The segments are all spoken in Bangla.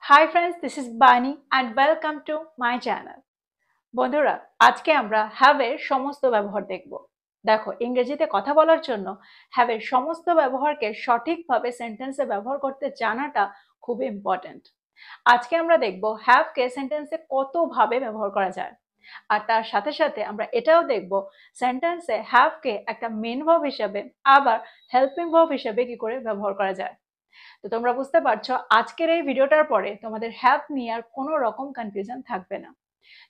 Hi friends, this is Bani and welcome to my channel. বন্ধুরা, আজকে আমরা have এর সমস্ত ব্যবহার দেখব। দেখো, ইংরেজিতে কথা বলার জন্য have এর সমস্ত ব্যবহারকে সঠিকভাবে সেন্টেন্সে ব্যবহার করতে জানাটা খুব ইম্পর্ট্যান্ট। আজকে আমরা দেখব have কে সেন্টেন্সে কতভাবে ব্যবহার করা যায়। আর তার সাথে সাথে আমরা এটাও দেখব সেন্টেন্সে have কে একটা মেন ভার্ব হিসেবে আবার হেল্পিং ভার্ব হিসেবে কি করে ব্যবহার করা যায়। তো তোমরা বুঝতে পারছো আজকের এই ভিডিওটার পরে তোমাদের হ্যাভ নিয়ে আর কোনো রকম কনফিউশন থাকবে না।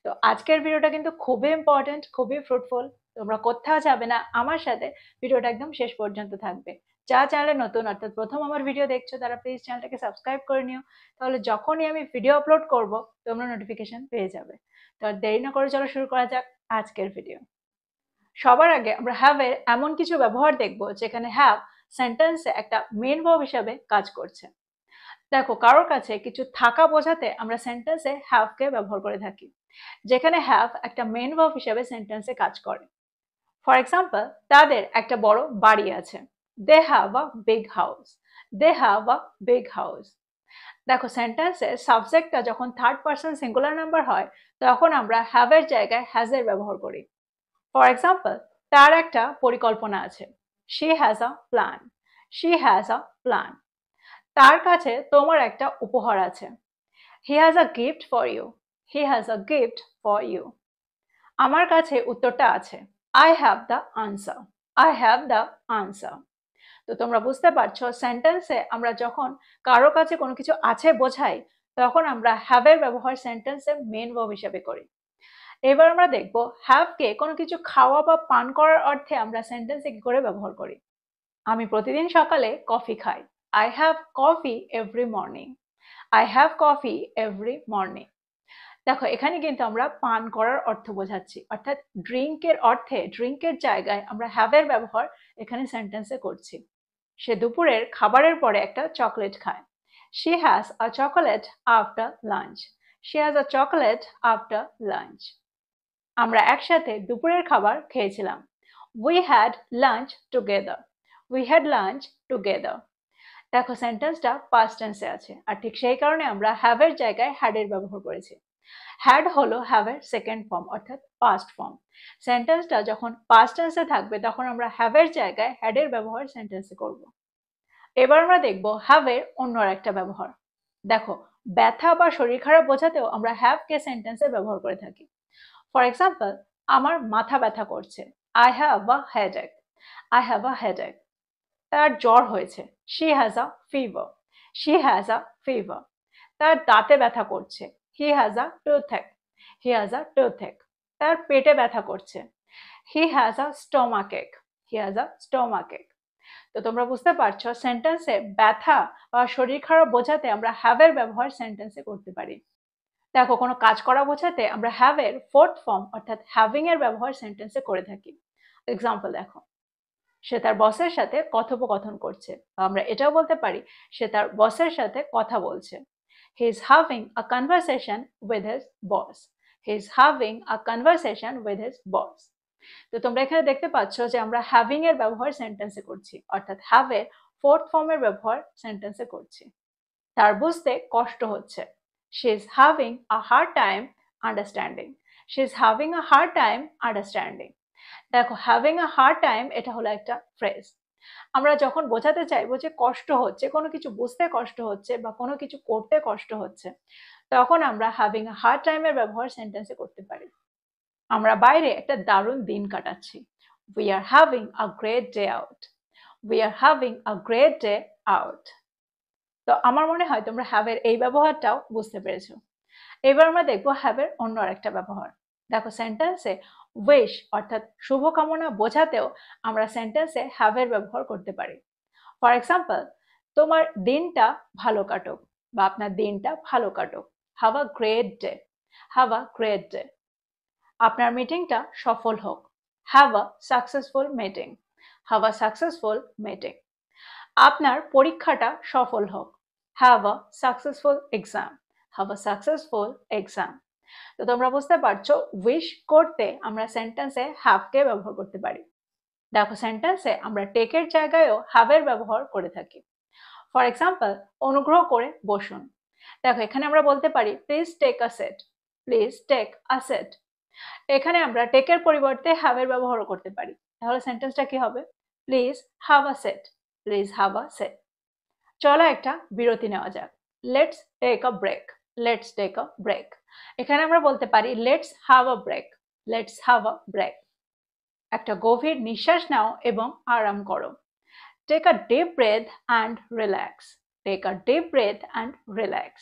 তো আজকের ভিডিওটা কিন্তু খুবই ইম্পর্টেন্ট, খুবই ফ্রুটফুল। তোমরা কোথাও যাবে না, আমার সাথে ভিডিওটা একদম শেষ পর্যন্ত থাকবে। যা চ্যানেলে নতুন অর্থাৎ প্রথম আমার ভিডিও দেখছো তারা প্লিজ চ্যানেলটাকে সাবস্ক্রাইব করে নিও, তাহলে যখনই আমি ভিডিও আপলোড করব তোমরা নোটিফিকেশন পেয়ে যাবে। তো আর দেরি না করে চলো শুরু করা যাক আজকের ভিডিও। সবার আগে আমরা হ্যাভ এর এমন কিছু ব্যবহার দেখব যেখানে হ্যাভ সেন্টেন্সে একটা মেন ভার্ব হিসাবে কাজ করছে। দেখো, কারোর কাছে কিছু থাকা বোঝাতে আমরা সেন্টেন্সে হ্যাভ কে ব্যবহার করে থাকি, যেখানে হ্যাভ একটা মেন ভার্ব হিসেবে সেন্টেন্সে কাজ করে। ফর এক্সাম্পল, তাদের একটা বড় বাড়ি আছে। They have a big house. They have a big house. দেখো, সেন্টেন্সে সাবজেক্টটা যখন থার্ড পার্সন সিঙ্গুলার নাম্বার হয় তখন আমরা হ্যাভ এর জায়গায় হ্যাজ এর ব্যবহার করি। ফর এক্সাম্পল, তার একটা পরিকল্পনা আছে। She has a plan. She has a plan. তার কাছে তোমার একটা উপহার আছে। He has a gift for you. He has a gift for you. আমার কাছে উত্তরটা আছে। I have the answer. I have the answer. তো তোমরা বুঝতে পারছো সেন্টেন্সে আমরা যখন কারো কাছে কোনো কিছু আছে বোঝাই তখন আমরা হ্যাভ এর ব্যবহার সেন্টেন্সে মেন ভার্ব হিসেবে করি। এবার আমরা দেখবো হ্যাভ কে কোনো কিছু খাওয়া বা পান করার অর্থে আমরা সেন্টেন্সে কি করে ব্যবহার করি। আমি প্রতিদিন সকালে কফি খাই। I have coffee every morning. I have coffee every morning. দেখো, এখানে কিন্তু আমরা পান করার অর্থ বোঝাচ্ছি, অর্থাৎ ড্রিঙ্কের অর্থে ড্রিঙ্কের জায়গায় আমরা হ্যাভ এর ব্যবহার এখানে সেন্টেন্সে করছি। সে দুপুরের খাবারের পরে একটা চকলেট খায়। She has a chocolate after lunch. She has a chocolate after lunch. আমরা একসাথে দুপুরের খাবার খেয়েছিলাম। We had lunch together. We had lunch together. দেখো, সেন্টেন্সটা পাস্ট টেন্সে আছে, আর ঠিক সেই কারণে আমরা হ্যাভ এর জায়গায় হ্যাড এর ব্যবহার করেছি। হ্যাড হলো হ্যাভ এর সেকেন্ড ফর্ম অর্থাৎ পাস্ট ফর্ম। সেন্টেন্সটা যখন পাস্ট টেন্সে থাকবে তখন আমরা হ্যাভ এর জায়গায় হ্যাড এর ব্যবহার সেন্টেন্সে করব। এবার আমরা দেখব হ্যাভ এর অন্য একটা ব্যবহার। দেখো, ব্যথা বা শরীর খারাপ বোঝাতেও আমরা হ্যাভ কে সেন্টেন্সে ব্যবহার করে থাকি। ফর এক্সাম্পল, আমার মাথা ব্যথা করছে। I have a headache. I have a headache. তার জ্বর হয়েছে। She has a fever. She has a fever. তার দাঁতে ব্যথা করছে। হি হ্যাজ আ টুথেক। হি হ্যাজ আ টুথেক। তার পেটে ব্যথা করছে। হি হ্যাজ আ স্টমাক এক। হি হ্যাজ আ স্টমাক এক। তো তোমরা বুঝতে পারছো সেন্টেন্সে ব্যথা বা শরীর খারাপ বোঝাতে আমরা হ্যাভ এর ব্যবহার সেন্টেন্সে করতে পারি। দেখো, কোনো কাজ করা বোঝাতে আমরা হ্যাভ এর ফোর্থ ফর্ম অর্থাৎ হ্যাভিং এর ব্যবহার সেন্টেন্সে করে থাকি। এক্সাম্পল দেখো, সে তার বসের সাথে কথোপকথন করছে, বা আমরা এটাও বলতে পারি সে তার বসের সাথে কথা বলছে। He is having a conversation with his boss. He is having a conversation with his boss. তো তোমরা এখানে দেখতে পাচ্ছ যে আমরা হ্যাভিং এর ব্যবহার সেন্টেন্সে করছি, অর্থাৎ হ্যাভ এর ফোর্থ ফর্মের ব্যবহার সেন্টেন্সে করছি। তার বুঝতে কষ্ট হচ্ছে। She is having a hard time understanding. She is having a hard time understanding. দেখো, হ্যাভিং আ হার্ড টাইম এটা হলো একটা ফ্রেজ। আমরা যখন বোঝাতে চাইবো যে কষ্ট হচ্ছে, কোনো কিছু বুঝতে কষ্ট হচ্ছে বা কোনো কিছু করতে কষ্ট হচ্ছে, তখন আমরা হ্যাভিং আ হার্ড টাইমের ব্যবহার সেন্টেন্সে করতে পারি। আমরা বাইরে একটা দারুণ দিন কাটাচ্ছি। We are having a great day out. We are having a great day out. তো আমার মনে হয় তোমরা হ্যাভ এর এই ব্যবহারটাও বুঝতে পেরেছো। এবার আমরা দেখবো হ্যাভ এর অন্য একটা ব্যবহার। দেখো, সেন্টেন্সে উইশ অর্থাৎ শুভকামনা বোঝাতেও আমরা সেন্টেন্সে হ্যাভ এর ব্যবহার করতে পারি। ফর এক্সাম্পল, তোমার দিনটা ভালো কাটুক, বা আপনার দিনটা ভালো কাটুক। Have a great day. Have a great day. আপনার মিটিংটা সফল হোক। Have a successful meeting. Have a successful meeting. আপনার পরীক্ষাটা সফল হোক। Have a successful exam. Have a successful exam. তো তোমরা বুঝতে পারছো উইশ করতে আমরা সেন্টেন্সে হ্যাভ কে ব্যবহার করতে পারি। দেখো, সেন্টেন্সে আমরা টেকের জায়গায়ও হ্যাভ এর ব্যবহার করে থাকি। ফর এক্সাম্পল, অনুগ্রহ করে বসুন। দেখো এখানে আমরা বলতে পারি please take a seat, please take a seat. এখানে আমরা টেকের পরিবর্তে হ্যাভ এর ব্যবহারও করতে পারি। তাহলে সেন্টেন্সটা কি হবে? Please have a seat, please have a seat. চলো একটা বিরতি নেওয়া যাক। Let's take a break, let's take a break. এখানে আমরা বলতে পারি let's have a break, let's have a break. একটা গভীর নিঃশ্বাস নাও এবং আরাম করো। Take a deep breath and relax, take a deep breath and relax.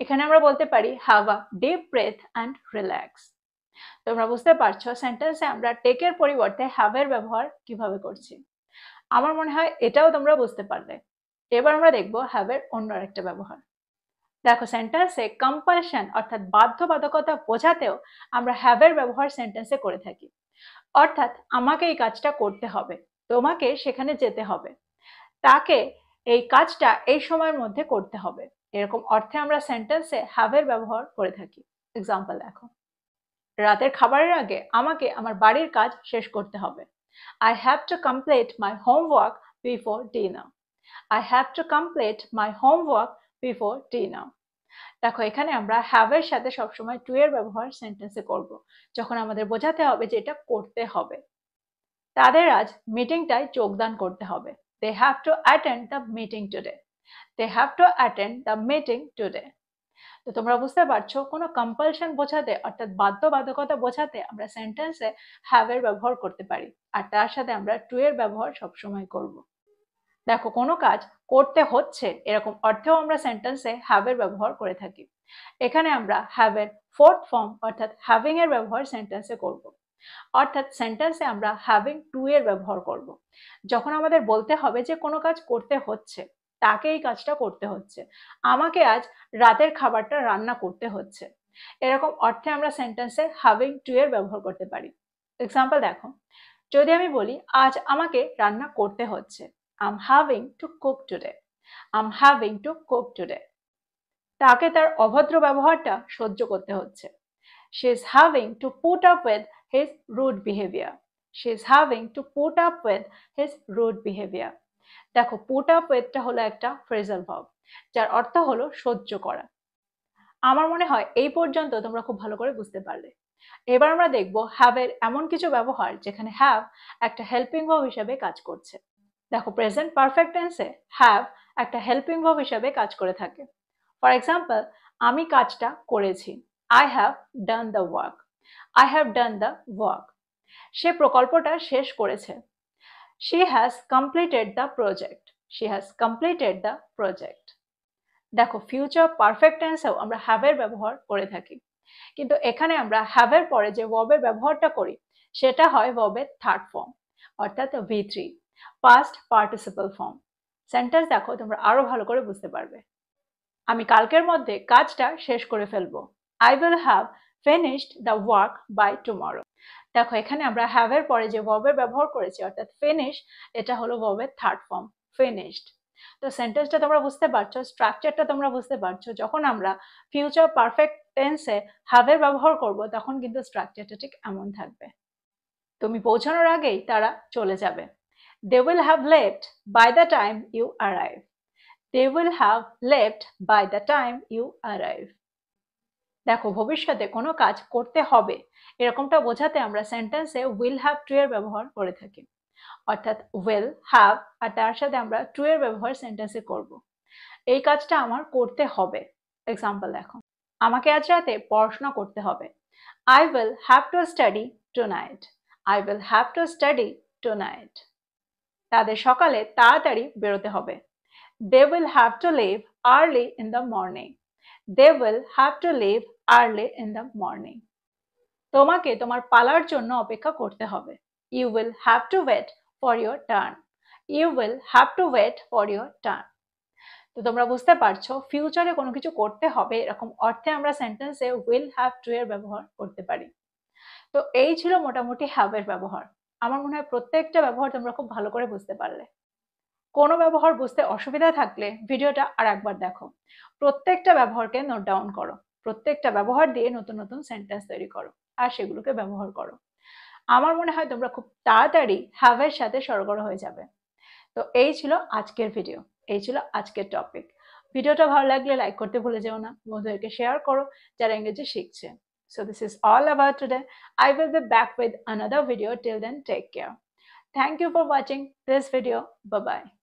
এখানে আমরা বলতে পারি have a deep breath and relax. তোমরা বুঝতে পারছো সেন্টেন্সে আমরা টেকের পরিবর্তে হ্যাভ এর ব্যবহার কিভাবে করছি। আমার মনে হয় এটাও তোমরা বুঝতে পারলে। এবার আমরা দেখবো হ্যাভ এর অন্য একটা ব্যবহার। দেখো সেন্টেন্সে কম্পালশন অর্থাৎ বাধ্যবাধকতা বোঝাতেও আমরা হ্যাভ এর ব্যবহার সেন্টেন্সে করে থাকি। অর্থাৎ আমাকে এই কাজটা করতে হবে, তোমাকে সেখানে যেতে হবে, তাকে এই কাজটা এই সময়ের মধ্যে করতে হবে, এরকম অর্থে আমরা সেন্টেন্সে হ্যাভ এর ব্যবহার করে থাকি। এক্সাম্পল দেখো, রাতের খাবারের আগে আমাকে আমার বাড়ির কাজ শেষ করতে হবে। I have to complete my homework before dinner. I have to complete my homework before dinner. দেখো এখানে আমরা হ্যাভ এর সাথে সবসময় টু এর ব্যবহার সেন্টেন্সে করব যখন আমাদের বোঝাতে হবে যে এটা করতে হবে। তাদের আজ মিটিংটায় যোগদান করতে হবে। They have to attend the meeting today. They have to attend the meeting today. তো তোমরা বুঝতে পারছো কোনো কম্পালশন বোঝাতে অর্থাৎ বাধ্যবাধকতা বোঝাতে আমরা সেন্টেন্সে হ্যাভ এর ব্যবহার করতে পারি, আর তার সাথে আমরা টু এর ব্যবহার সবসময় করব। দেখো কোনো কাজ করতে হচ্ছে এরকম অর্থেও আমরা সেন্টেন্সে হ্যাভ এর ব্যবহার করে থাকি। এখানে আমরা হ্যাভ এর ফোর্থ ফর্ম অর্থাৎ হ্যাভিং এর ব্যবহার সেন্টেন্সে করব। অর্থাৎ সেন্টেন্সে আমরা হ্যাভিং টু এর ব্যবহার করব যখন আমাদের বলতে হবে যে কোনো কাজ করতে হচ্ছে, তাকে এই কাজটা করতে হচ্ছে, আমাকে আজ রাতের খাবারটা রান্না করতে হচ্ছে, এরকম অর্থে আমরা সেন্টেন্সে হ্যাভিং টু এর ব্যবহার করতে পারি। এক্সাম্পল দেখো, যদি আমি বলি আজ আমাকে রান্না করতে হচ্ছে, I'm having to cook today. I'm having to cook today. তাকে তার অভদ্র ব্যবহারটা সহ্য করতে হচ্ছে। She is having to put up with his rude behavior. She is having to put up with his rude behavior. দেখো put up withটা হলো একটা ফ্রেজাল ভার্ব যার অর্থ হলো সহ্য করা। আমার মনে হয় এই পর্যন্ত তোমরা খুব ভালো করে বুঝতে পারলে। এবার আমরা দেখব হ্যাভ এর এমন কিছু ব্যবহার যেখানে হ্যাভ একটা হেল্পিং ভার্ব হিসেবে কাজ করছে। দেখো প্রেজেন্ট পারফেক্ট টেন্সে হ্যাভ একটা হেল্পিং ভার্ব হিসেবে কাজ করে থাকে। ফর এক্সাম্পল, আমি কাজটা করেছি, I have done the work, I have done the work. সে প্রকল্পটা শেষ করেছে, she has completed the project, she has completed the project. দেখো ফিউচার পারফেক্ট টেন্সেও আমরা হ্যাভ এর ব্যবহার করে থাকি, কিন্তু এখানে আমরা হ্যাভ এর পরে যে ভার্বের ব্যবহারটা করি সেটা হয় ভার্বের থার্ড ফর্ম অর্থাৎ V3, past participle form. Sentence দেখো তোমরা আরো ভালো করে বুঝতে পারবে। আমি কালকের মধ্যে কাজটা শেষ করে ফেলবো, I will have finished the work by tomorrow. দেখো এখানে আমরা হ্যাভ এর পরে যে ভার্বের ব্যবহার করেছি অর্থাৎ ফিনিশ, এটা হলো ভার্বের থার্ড ফর্ম ফিনিশড। তো সেন্টেন্সটা তোমরা বুঝতে পারছো, স্ট্রাকচারটা তোমরা বুঝতে পারছো। যখন আমরা ফিউচার পারফেক্ট টেন্সে হ্যাভ এর ব্যবহার করব তখন কিন্তু স্ট্রাকচারটা ঠিক এমন থাকবে। তুমি পৌঁছানোর আগেই তারা চলে যাবে। They will have left by the time you arrive. They will have left by the time you arrive. দেখো ভবিষ্যতে কোনো কাজ করতে হবে এরকমটা বোঝাতে আমরা সেন্টেন্সে উইল হ্যাভ টু এর ব্যবহার করে থাকি। অর্থাৎ উইল হ্যাভ আর তার সাথে আমরা টু এর ব্যবহার সেন্টেন্সে করব। এই কাজটা আমার করতে হবে। এক্সাম্পল দেখো, আমাকে আজ রাতে পড়াশোনা করতে হবে, I will have to study tonight. I will have to study tonight. তাদের সকালে তাড়াতাড়ি বেরোতে হবে, They will have to leave early in the morning. They will have to leave early in the morning. তোমাকে তোমার পালার জন্য অপেক্ষা করতে হবে, You will have to wait for your turn. You will have to wait for your turn. তো তোমরা বুঝতে পারছো ফিউচারে কোনো কিছু করতে হবে এরকম অর্থে আমরা সেন্টেন্সে উইল হ্যাভ টু এর ব্যবহার করতে পারি। তো এই ছিল মোটামুটি হ্যাভ এর ব্যবহার। আমার মনে হয় প্রত্যেকটা ব্যবহার তোমরা খুব ভালো করে বুঝতে পারলে। কোনো ব্যবহার বুঝতে অসুবিধা থাকলে ভিডিওটা আর একবার দেখো, প্রত্যেকটা ব্যবহারকে নোট ডাউন করো, প্রত্যেকটা ব্যবহার দিয়ে নতুন নতুন সেন্টেন্স তৈরি করো আর সেগুলোকে ব্যবহার করো। আমার মনে হয় তোমরা খুব তাড়াতাড়ি হ্যাভ এর সাথে সরগর হয়ে যাবে। তো এই ছিল আজকের ভিডিও, এই ছিল আজকের টপিক। ভিডিওটা ভালো লাগলে লাইক করতে ভুলে যেও না, বন্ধুদেরকে শেয়ার করো যারা ইংরেজি শিখছে। So this is all about today. I will be back with another video. Till then, take care. Thank you for watching this video. Bye bye.